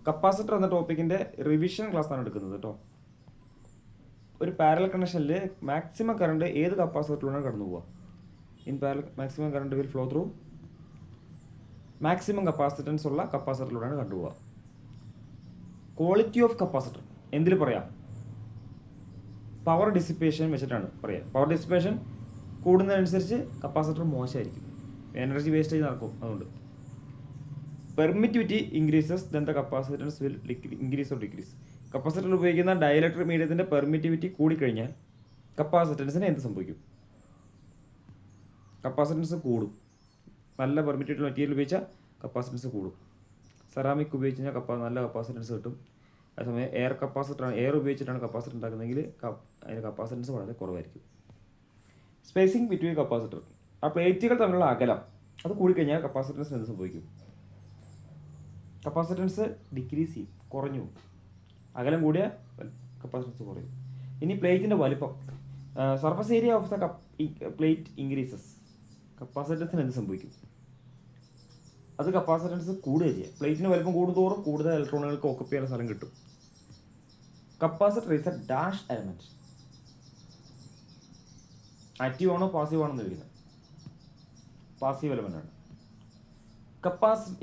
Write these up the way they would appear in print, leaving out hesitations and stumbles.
Capacitor എന്ന ടോപ്പിക്കിൻ്റെ revision ക്ലാസ്സാണ് എടുക്കുന്നത് കേട്ടോ. ഒരു പാരലൽ കണക്ഷനിൽ മാക്സിമം കറണ്ട് ഏത് കപ്പാസിറ്ററിലൂടെ കടന്നു പോവുക? In parallel maximum current will flow through maximum capacitance ഉള്ള കപ്പാസിറ്ററിലൂടെയാണ് കണ്ടുപോവുക. ക്വാളിറ്റി ഓഫ് കപ്പാസിറ്റർ എന്തിൽ പറയാം? പവർ ഡിസിപ്പേഷൻ വെച്ചിട്ടാണ് പറയാം. പവർ ഡിസിപ്പേഷൻ കൂടുന്നതനുസരിച്ച് കപ്പാസിറ്റർ മോശമായിരിക്കും, എനർജി വേസ്റ്റേജ് നടക്കും. അതുകൊണ്ട് permittivity increases then the capacitance will increase or decrease. കപ്പാസിറ്ററിൽ ഉപയോഗിക്കുന്ന ഡയലക്ട്രിക് മീഡിയത്തിൻ്റെ പെർമിറ്റിവിറ്റി കൂടിക്കഴിഞ്ഞാൽ കപ്പാസിറ്റൻസിന് എന്ത് സംഭവിക്കും? കപ്പാസിറ്റൻസ് കൂടും. നല്ല പെർമിറ്റിവിറ്റി മെറ്റീരിയൽ ഉപയോഗിച്ചാൽ കപ്പാസിറ്റൻസ് കൂടും. സെറാമിക് ഉപയോഗിച്ച് കഴിഞ്ഞാൽ നല്ല കപ്പാസിറ്റൻസ് കിട്ടും. അതേസമയം എയർ ഉപയോഗിച്ചിട്ടാണ് കപ്പാസിറ്റർ ഉണ്ടാക്കുന്നതെങ്കിൽ അതിന് കപ്പാസിറ്റൻസ് വളരെ കുറവായിരിക്കും. സ്പേസിങ് ബിറ്റ്വീൻ കപ്പാസിറ്റർ, ആ പ്ലേറ്റുകൾ തമ്മിലുള്ള അകലം അത് കൂടിക്കഴിഞ്ഞാൽ കപ്പാസിറ്റൻസിന് എന്ത് സംഭവിക്കും? കപ്പാസിറ്റൻസ് ഡിക്രീസ് ചെയ്യും, കുറഞ്ഞു. അകലം കൂടിയ കപ്പാസിറ്റൻസ് കുറയും. ഇനി പ്ലേറ്റിൻ്റെ വലിപ്പം, surface area of the plate increases, കപ്പാസിറ്റൻസിന് എന്ത് സംഭവിക്കും? അത് കപ്പാസിറ്റൻസ് കൂടുക ചെയ്യുക. പ്ലേറ്റിന് വലിപ്പം കൂടുന്തോറും കൂടുതൽ ഇലക്ട്രോണുകൾക്ക് ഓക്കപ്പ് ചെയ്യാൻ സ്ഥലം കിട്ടും. Capacitor is A dash element. Active ആണോ പാസീവ് ആണോ എന്ന് ചോദിക്കുന്നത്. പാസീവ് എലമെന്റ് ആണ്.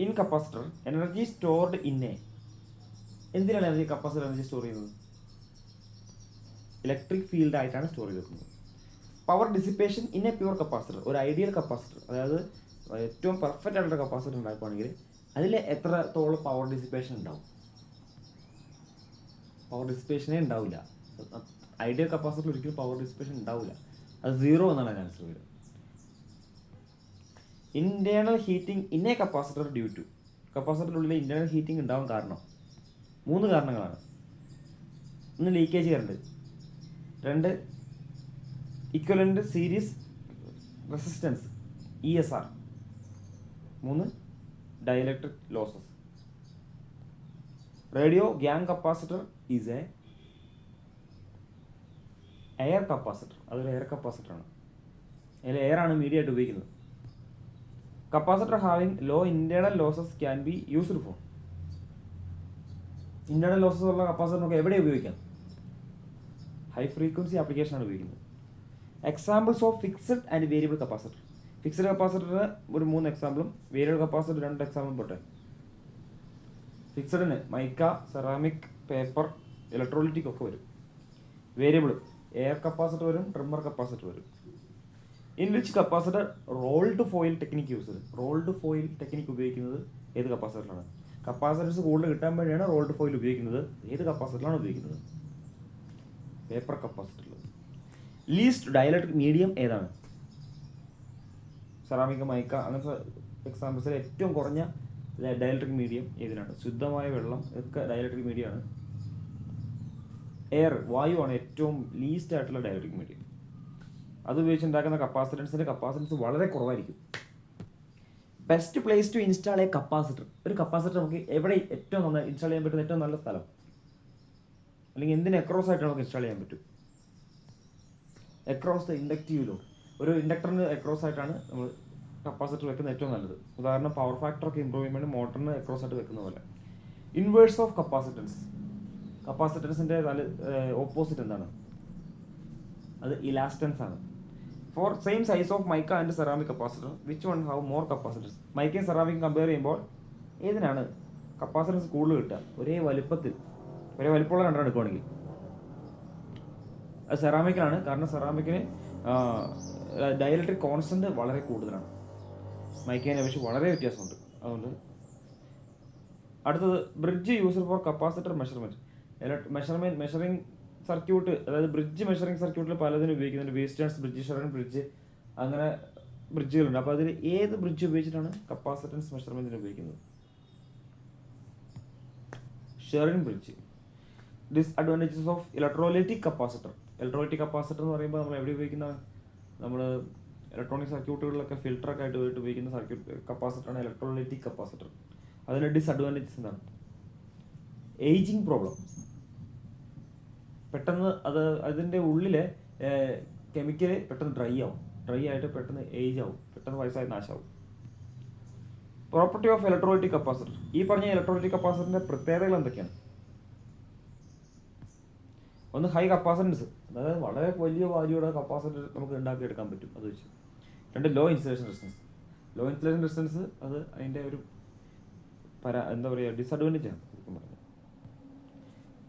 In capacitor energy stored in A, എന്തിനാണ് കപ്പാസിറ്റർ എനർജി സ്റ്റോർ ചെയ്യുന്നത്? ഇലക്ട്രിക് ഫീൽഡ് ആയിട്ടാണ് സ്റ്റോർ ചെയ്ത് വെക്കുന്നത്. Power dissipation in A pure capacitor, ഒരു ഐഡിയൽ കപ്പാസിറ്റർ, അതായത് ഏറ്റവും പെർഫെക്റ്റ് ആയിട്ടുള്ള കപ്പാസിറ്റർ ഉണ്ടാക്കുകയാണെങ്കിൽ അതിൽ എത്രത്തോളം പവർ ഡിസിപ്പേഷൻ ഉണ്ടാവും? പവർ ഡിസിപ്പേഷനേ ഉണ്ടാവില്ല. ഐഡിയൽ കപ്പാസിറ്ററിൽ ഒരിക്കലും പവർ ഡിസിപ്പേഷൻ ഉണ്ടാവില്ല. അത് 0 എന്നാണ് അതിന് ആൻസർ വരിക. Internal heating in a capacitor due to, കപ്പാസിറ്ററിനുള്ളിൽ ഇന്റേണൽ ഹീറ്റിംഗ് ഉണ്ടാവാൻ കാരണം 3 കാരണങ്ങളാണ്. 1 leakage current, 2 equivalent series resistance ESR, 3 dielectric losses. Radio gang capacitor is a air capacitor, അതൊരു എയർ കപ്പാസിറ്ററാണ്. അതിൽ എയറാണ് മീഡിയ ആയിട്ട് ഉപയോഗിക്കുന്നത്. Capacitor having low internal losses can be used for, internal losses ഉള്ള കപ്പാസിറ്റർ നമുക്ക് എവിടെ ഉപയോഗിക്കാം? ഹൈ ഫ്രീക്വൻസി ആപ്ലിക്കേഷനാണ് ഉപയോഗിക്കുന്നത്. Examples of fixed and variable capacitor. Fixed കപ്പാസിറ്ററിന് ഒരു 3 എക്സാമ്പിളും വേരിയബിൾ കപ്പാസിറ്റർ 2 എക്സാമ്പിളും പോട്ടെ. ഫിക്സഡിന് മൈക്ക, സെറാമിക്, പേപ്പർ, ഇലക്ട്രോളിറ്റിക് ഒക്കെ വരും. വേരിയബിൾ എയർ കപ്പാസിറ്റർ വരും, ട്രിമ്മർ കപ്പാസിറ്റർ വരും. In which capacitor rolled foil technique use ചെയ്ത്, റോൾഡ് ഫോയിൽ ടെക്നിക്ക് ഉപയോഗിക്കുന്നത് ഏത് കപ്പാസിറ്ററിലാണ്? കപ്പാസിറ്റൻസ് കൂടുതൽ കിട്ടാൻ വേണ്ടിയാണ് റോൾഡ് ഫോയിൽ ഉപയോഗിക്കുന്നത്. ഏത് കപ്പാസിറ്ററിലാണ് ഉപയോഗിക്കുന്നത്? പേപ്പർ കപ്പാസിറ്ററിൽ. ലീസ്റ്റ് ഡയലക്ട്രിക് മീഡിയം ഏതാണ്? സെറാമിക്, മൈക്ക അങ്ങനത്തെ എക്സാമ്പിൾസിൽ ഏറ്റവും കുറഞ്ഞ ഡയലക്ട്രിക് മീഡിയം ഏതിനാണ്? ശുദ്ധമായ വെള്ളം ഒക്കെ ഡയലക്ട്രിക് മീഡിയമാണ്. എയർ, വായുവാണ് ഏറ്റവും ലീസ്റ്റ് ആയിട്ടുള്ള ഡയലക്ട്രിക് മീഡിയം. അത് ഉപയോഗിച്ചുണ്ടാക്കുന്ന കപ്പാസിറ്റൻസ് വളരെ കുറവായിരിക്കും. Best place to install a capacitor, ഒരു കപ്പാസിറ്റർ നമുക്ക് എവിടെ ഏറ്റവും നന്നായി ഇൻസ്റ്റാൾ ചെയ്യാൻ പറ്റുന്ന ഏറ്റവും നല്ല സ്ഥലം, അല്ലെങ്കിൽ എന്തിന് അക്രോസ് ആയിട്ട് നമുക്ക് ഇൻസ്റ്റാൾ ചെയ്യാൻ പറ്റും? അക്രോസ് ദ ഇൻഡക്റ്റീവ് ലോഡ്, ഒരു ഇൻഡക്ടറിന് അക്രോസ് ആയിട്ടാണ് നമ്മൾ കപ്പാസിറ്റർ വെക്കുന്നത് ഏറ്റവും നല്ലത്. ഉദാഹരണം പവർ ഫാക്ടർ ഒക്കെ ഇമ്പ്രൂവ് ചെയ്യുമ്പോൾ മോട്ടറിന് അക്രോസ് ആയിട്ട് വെക്കുന്ന പോലെ. ഇൻവേഴ്സ് ഓഫ് കപ്പാസിറ്റൻസ്, കപ്പാസിറ്റൻസിൻ്റെ ഓപ്പോസിറ്റ് എന്താണ്? അത് ഇലാസ്റ്റൻസ് ആണ്. For same size of mica and ceramic capacitor which one have more capacitance? മൈക്കയും സെറാമിക്കും കമ്പയർ ചെയ്യുമ്പോൾ ഏതിനാണ് കപ്പാസിറ്റൻസ് കൂടുതൽ കിട്ടുക? ഒരേ വലിപ്പമുള്ള രണ്ടെണ്ണം എടുക്കുകയാണെങ്കിൽ അത് സെറാമിക്കിനാണ്. കാരണം സെറാമിക്കിന് ഡയലക്ട്രിക് കോൺസ്റ്റന്റ് വളരെ കൂടുതലാണ്, മൈക്കേനെ അപേക്ഷിച്ച് വളരെ വ്യത്യാസമുണ്ട്. അതുകൊണ്ട് അടുത്തത് bridge used for capacitor measurement. Measuring circuit, അതായത് ബ്രിഡ്ജ് മെഷറിംഗ് സർക്യൂട്ടിൽ പലതിനും ഉപയോഗിക്കുന്നുണ്ട്. വേസ്റ്റേൺസ് ബ്രിഡ്ജ്, ഷെറിൻ ബ്രിഡ്ജ്, അങ്ങനെ ബ്രിഡ്ജുകളുണ്ട്. അപ്പോൾ അതിൽ ഏത് ബ്രിഡ്ജ് ഉപയോഗിച്ചിട്ടാണ് കപ്പാസിറ്റൻസ് മെഷർമെൻറ്റിന് ഉപയോഗിക്കുന്നത്? Sherin bridge. Disadvantages of electrolytic capacitor. Electrolytic capacitor എന്ന് പറയുമ്പോൾ നമ്മൾ എവിടെ ഉപയോഗിക്കുന്ന, നമ്മൾ ഇലക്ട്രോണിക് സർക്യൂട്ടുകളിലൊക്കെ ഫിൽട്ടറൊക്കെ ആയിട്ട് ഉപയോഗിക്കുന്ന കപ്പാസിറ്ററാണ് ഇലക്ട്രോലൈറ്റിക് കപ്പാസിറ്റർ. അതിൻ്റെ ഡിസ്അഡ്വാൻറ്റേജസ് എന്താണ്? ഏജിങ് പ്രോബ്ലം, പെട്ടെന്ന് അതിൻ്റെ ഉള്ളിലെ കെമിക്കൽ പെട്ടെന്ന് ഡ്രൈ ആയിട്ട് പെട്ടെന്ന് ഏജ് ആവും, പെട്ടെന്ന് വയസ്സായി നാശമാവും. Property of electrolytic capacitor. ഈ പറഞ്ഞ ഇലക്ട്രോലൈറ്റിക് കപ്പാസിറ്ററിൻ്റെ പ്രത്യേകതകൾ എന്തൊക്കെയാണ്? ഒന്ന് ഹൈ കപ്പാസിറ്റൻസ്, അതായത് വളരെ വലിയ വാല്യൂടെ കപ്പാസിറ്റർ നമുക്ക് ഉണ്ടാക്കിയെടുക്കാൻ പറ്റും അത് വെച്ച്. രണ്ട് low insulation resistance. Low insulation resistance അത് അതിൻ്റെ ഒരു എന്താ പറയുക ഡിസഡ്വാൻറ്റേജ് ആണ് ശരിക്കും പറഞ്ഞത്.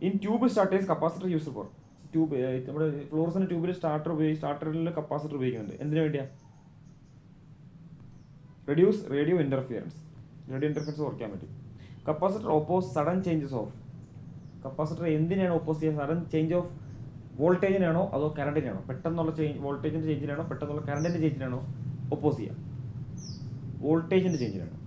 In tube starters capacitor use for. Tube നമ്മുടെ ഫ്ലോറസന്റ് ട്യൂബിൽ സ്റ്റാർട്ടറിൽ കപ്പാസിറ്റർ ഉപയോഗിക്കുന്നുണ്ട്. എന്തിനു വേണ്ടിയാണ്? റെഡ്യൂസ് റേഡിയോ ഇൻ്റർഫിയറൻസ് കുറയ്ക്കാൻ പറ്റും. Capacitor oppose sudden changes of. Capacitor എന്തിനാണ് ഓപ്പോസ് ചെയ്യുക? സഡൻ ചേഞ്ച് ഓഫ് വോൾട്ടേജിനാണോ അതോ കറണ്ടിനാണോ? പെട്ടെന്നുള്ള വോൾട്ടേജിൻ്റെ ചേഞ്ചിനാണോ പെട്ടെന്നുള്ള കറണ്ടിൻ്റെ ചേഞ്ചിനാണോ ഓപ്പോസ് ചെയ്യുക? വോൾട്ടേജിൻ്റെ ചേഞ്ചിനാണ്.